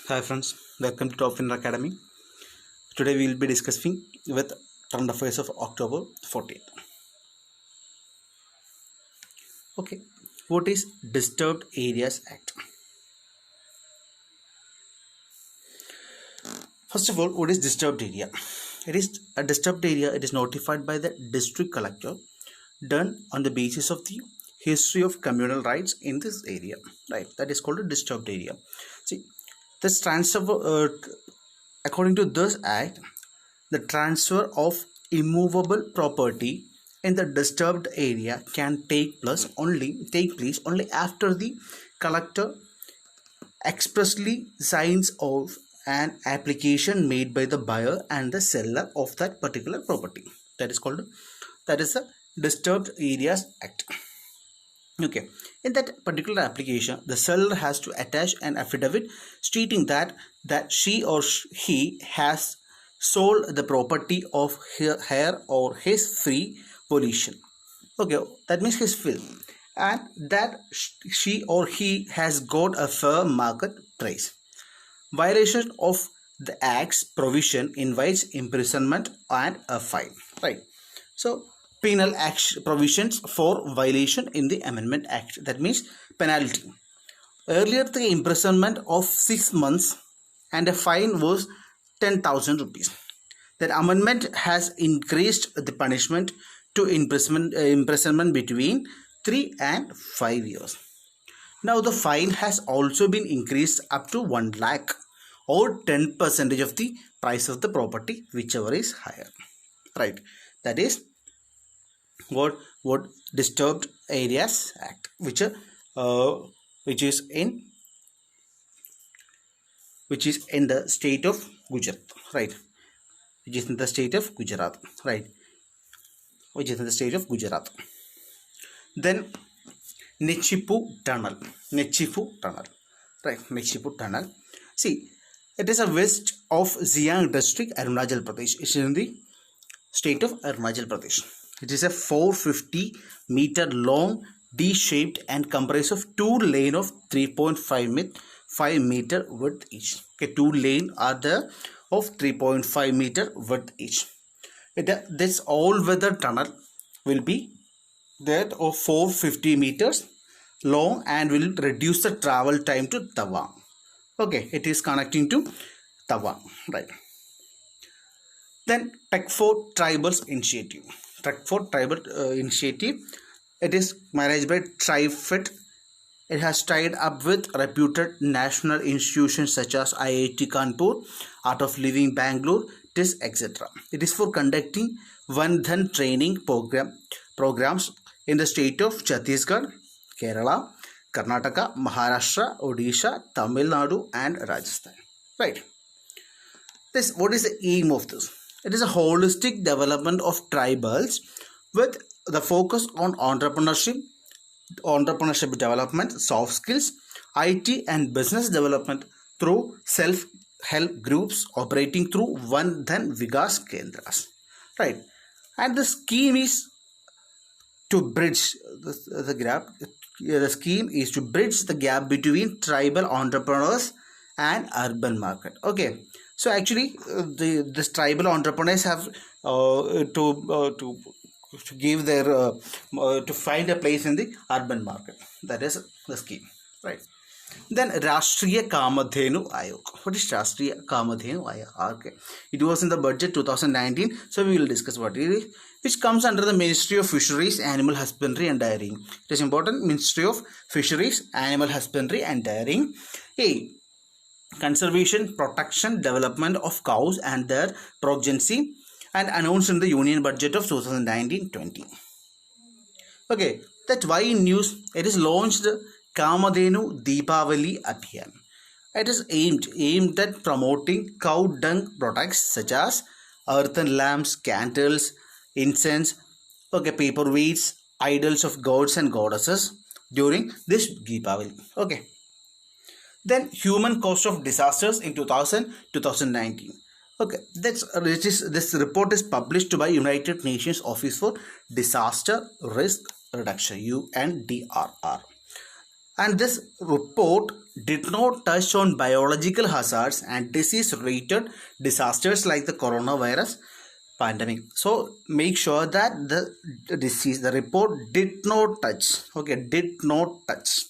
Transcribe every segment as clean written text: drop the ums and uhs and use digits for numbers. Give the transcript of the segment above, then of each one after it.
Hi friends, welcome to Top Winner Academy. Today we will be discussing with current affairs of October 14th. Okay, what is Disturbed Areas Act? First of all, what is disturbed area? It is a disturbed area. It is notified by the district collector, done on the basis of the history of communal rights in this area. Right, that is called a disturbed area. See, this transfer, according to this act, the transfer of immovable property in the disturbed area can take place only after the collector expressly signs off an application made by the buyer and the seller of that particular property. That is the Disturbed Areas Act. Okay, in that particular application, the seller has to attach an affidavit stating that she or he has sold the property of her or his free volition. Okay, that means his will, and that she or he has got a fair market price. Violation of the Act's provision invites imprisonment and a fine. Right. So penal action provisions for violation in the Amendment Act. That means penalty. Earlier, the imprisonment of 6 months and a fine was 10,000 rupees. That amendment has increased the punishment to imprisonment between 3 and 5 years. Now the fine has also been increased up to 1 lakh or 10% of the price of the property, whichever is higher. Right. That is what Disturbed Areas Act, which is in the state of Gujarat, right? Which is in the state of Gujarat, right? Which is in the state of Gujarat. Then Nechipu Tunnel, right? Nechipu Tunnel. See, it is a west of Siang district, Arunachal Pradesh. It is in the state of Arunachal Pradesh. It is a 450-meter long, D-shaped and comprised of 2 lanes of 3.5 meter width each. Okay, 2 lanes are there of 3.5 meter width each. This all-weather tunnel will be that of 450 meters long and will reduce the travel time to Tawang. Okay, it is connecting to Tawang, right? Then Tech4 Tribals Initiative. Tech4 Tribal Initiative. It is managed by TriFit. It has tied up with reputed national institutions such as IIT Kanpur, Art of Living Bangalore, TIS, etc. It is for conducting Vandhan training programs in the state of Chhattisgarh, Kerala, Karnataka, Maharashtra, Odisha, Tamil Nadu, and Rajasthan. Right. What is the aim of this? It is a holistic development of tribals with the focus on entrepreneurship development, soft skills, IT and business development through self-help groups operating through Dhan Vikas Kendras. Right. And the scheme is to bridge the gap. The scheme is to bridge the gap between tribal entrepreneurs and urban market. Okay. So actually, this tribal entrepreneurs have to give their to find a place in the urban market. That is the scheme, right? Then Rashtriya Kamdhenu Ayog. What is Rashtriya Kamdhenu Ayog? Okay, it was in the budget 2019. So we will discuss what it is, which comes under the Ministry of Fisheries, Animal Husbandry and Dairying. It is important. Ministry of Fisheries, Animal Husbandry and Dairying. Hey. Conservation, protection, development of cows and their progeny, and announced in the Union Budget of 2019-20. Okay, that's why in news it is launched Kamdhenu Deepawali Abhiyan. It is aimed at promoting cow dung products such as earthen lamps, candles, incense, okay, paperweights, idols of gods and goddesses during this Deepawali. Okay. Then human cost of disasters in 2019. Okay, this report is published by United Nations Office for Disaster Risk Reduction, UNDRR. And this report did not touch on biological hazards and disease-related disasters like the coronavirus pandemic. So make sure that the report did not touch. Okay, did not touch.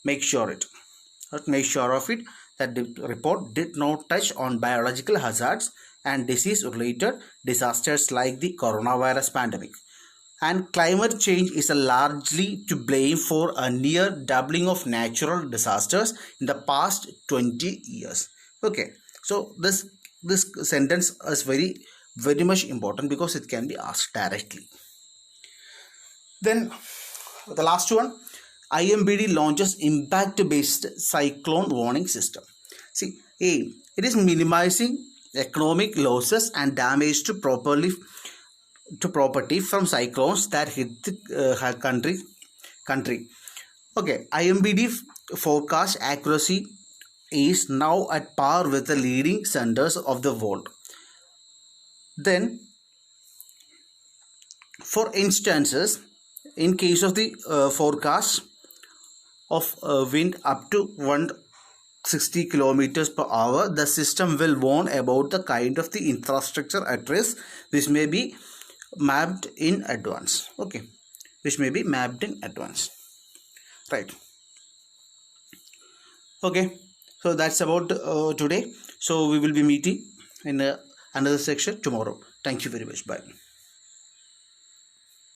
Make sure of it that the report did not touch on biological hazards and disease-related disasters like the coronavirus pandemic. And climate change is largely to blame for a near doubling of natural disasters in the past 20 years. Okay, so this sentence is very much important because it can be asked directly. Then the last one, IMBD launches impact-based cyclone warning system. See, it is minimizing economic losses and damage to property from cyclones that hit the country. Okay, IMBD forecast accuracy is now at par with the leading centers of the world. Then, for instances, in case of the forecast of wind up to 160 kilometers per hour, the system will warn about the kind of the infrastructure at risk, which may be mapped in advance. Okay, which may be mapped in advance, right? Okay, so that's about today. So we will be meeting in another section tomorrow. Thank you very much. Bye.